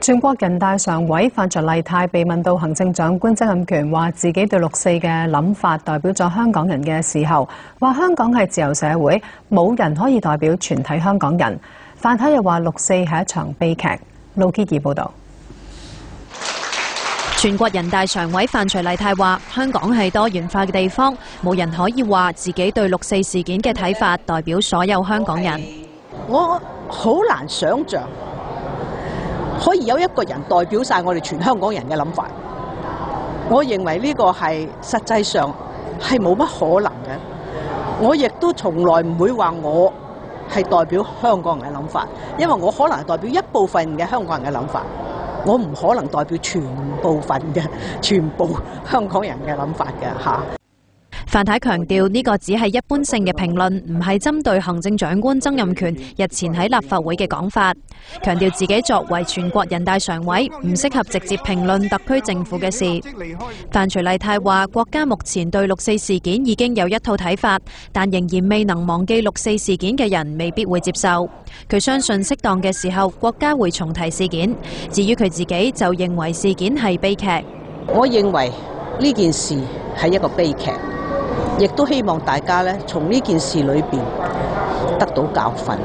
全國人大常委范徐麗泰被問到行政長官曾蔭權話自己對六四嘅諗法代表咗香港人嘅時候，話香港係自由社會，冇人可以代表全體香港人。范太又話六四係一場悲劇。盧潔儀報導。全國人大常委范徐麗泰話：香港係多元化嘅地方，冇人可以話自己對六四事件嘅睇法代表所有香港人。我好難想像可以有一個人代表晒我哋全香港人嘅諗法。我認為呢個係實際上係冇乜可能嘅。我亦都從來唔會話我係代表香港人嘅諗法，因為我可能係代表一部分嘅香港人嘅諗法。我唔可能代表全部香港人嘅諗法嘅嚇。范太強調呢個只係一般性嘅評論，唔係針對行政長官曾蔭權日前喺立法會嘅講法。強調自己作為全國人大常委，唔適合直接評論特區政府嘅事。范徐麗泰話：國家目前對六四事件已經有一套睇法，但仍然未能忘記六四事件嘅人未必會接受。佢相信適當嘅時候，國家會重提事件。至於佢自己就認為事件係悲劇。我認為呢件事係一個悲劇。亦都希望大家咧，從呢件事裏邊得到教訓。